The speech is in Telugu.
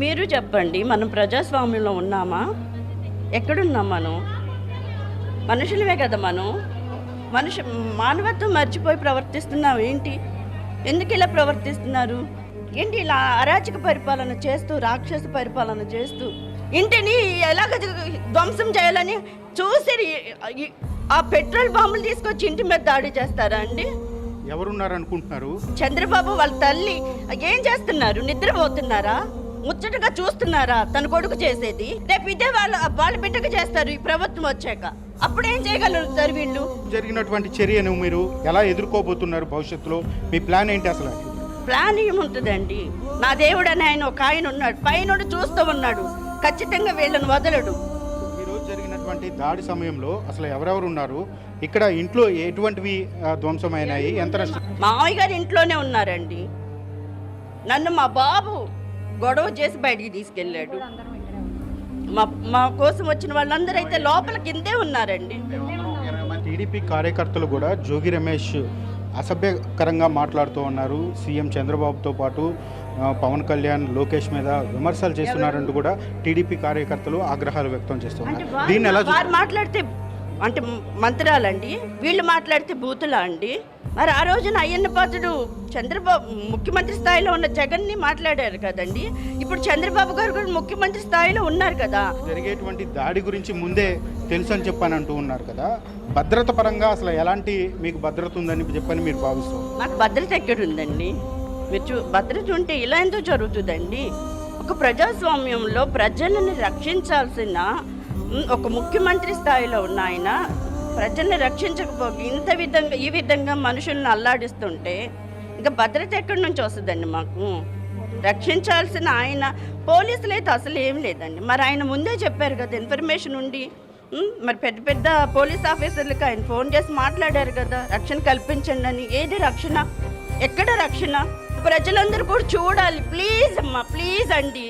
మీరు చెప్పండి, మనం ప్రజాస్వామ్యంలో ఉన్నామా? ఎక్కడున్నాం మనం? మనుషులమే కదా మనం. మానవత్వం మర్చిపోయి ప్రవర్తిస్తున్నాం ఏంటి? ఎందుకు ఇలా ప్రవర్తిస్తున్నారు? ఏంటి ఇలా అరాచక పరిపాలన చేస్తూ, రాక్షస పరిపాలన చేస్తూ ఇంటిని ఎలాగ ధ్వంసం చేయాలని చూసి ఆ పెట్రోల్ బాంబులు తీసుకొచ్చి ఇంటి మీద దాడి చేస్తారా అండి? ఎవరున్నారు అనుకుంటున్నారు? చంద్రబాబు వాళ్ళ తల్లి ఏం చేస్తున్నారు? నిద్రపోతున్నారా? ముచ్చటగా చూస్తున్నారా తన కొడుకు చేసేది? రేపు ఇదే వాళ్ళ బిడ్డకు చేస్తారు ఈ ప్రభుత్వం వచ్చాక. అప్పుడు ఏం చేయగలుగుతారు వీళ్ళు? జరిగినటువంటి చర్యను మీరు ఎలా ఎదుర్కోబోతున్నారు భవిష్యత్తులో? మీ ప్లాన్ ఏంటి అసలు? ప్లాన్ ఏముంటుందండి? నా దేవుడు అని ఒక ఆయన ఉన్నాడు, పైన చూస్తూ ఉన్నాడు. ఖచ్చితంగా వీళ్ళని వదలడు. ఈరోజు జరిగినటువంటి దాడి సమయంలో అసలు ఎవరెవరు ఉన్నారు? ఇక్కడ ఇంట్లో ఎటువంటివి ధ్వంసమైనాయి? ఎంత నష్టం? మామయ్య గారు ఇంట్లోనే ఉన్నారండి. నన్ను మా బాబు గొడవ చేసి బయటికి తీసుకెళ్ళాడు. మా కోసం వచ్చిన వాళ్ళందరూ అయితే లోపల కిందే ఉన్నారండి. టీడీపీ కార్యకర్తలు కూడా జోగి రమేష్ అసభ్యకరంగా మాట్లాడుతూ ఉన్నారు. సీఎం చంద్రబాబుతో పాటు పవన్ కళ్యాణ్, లోకేష్ మీద విమర్శలు చేస్తున్నారంటూ కూడా టీడీపీ కార్యకర్తలు ఆగ్రహాలు వ్యక్తం చేస్తున్నారు. దీన్ని ఎలా మాట్లాడితే అంటే మంత్రాలండి, వీళ్ళు మాట్లాడితే బూతులా అండి? మరి ఆ రోజున అయ్యన్న పాత్రుడు చంద్రబాబు ముఖ్యమంత్రి స్థాయిలో ఉన్న జగన్ని మాట్లాడారు కదండి. ఇప్పుడు చంద్రబాబు గారు కూడా ముఖ్యమంత్రి స్థాయిలో ఉన్నారు కదా. జరిగేటువంటి దాడి గురించి ముందే తెలుసు అని చెప్పని అంటూ ఉన్నారు కదా. భద్రత పరంగా అసలు ఎలాంటి మీకు భద్రత ఉందని చెప్పని మీరు భావిస్తారు? నాకు భద్రత ఎక్కడుందండి? మీరు భద్రత ఉంటే ఇలా ఎందుకు జరుగుతుందండి? ఒక ప్రజాస్వామ్యంలో ప్రజలను రక్షించాల్సిన ఒక ముఖ్యమంత్రి స్థాయిలో ఉన్న ఆయన ప్రజల్ని రక్షించకపోయి ఈ విధంగా మనుషుల్ని అల్లాడిస్తుంటే ఇంకా భద్రత ఎక్కడి నుంచి వస్తుందండి? మాకు రక్షించాల్సిన ఆయన పోలీసులు అయితే అసలు ఏం లేదండి. మరి ఆయన ముందే చెప్పారు కదా, ఇన్ఫర్మేషన్ ఉండి మరి పెద్ద పెద్ద పోలీస్ ఆఫీసర్లకు ఆయన ఫోన్ చేసి మాట్లాడారు కదా, రక్షణ కల్పించండి అని. ఏది రక్షణ? ఎక్కడ రక్షణ? ప్రజలందరూ కూడా చూడాలి. ప్లీజ్ అమ్మా, ప్లీజ్ అండి.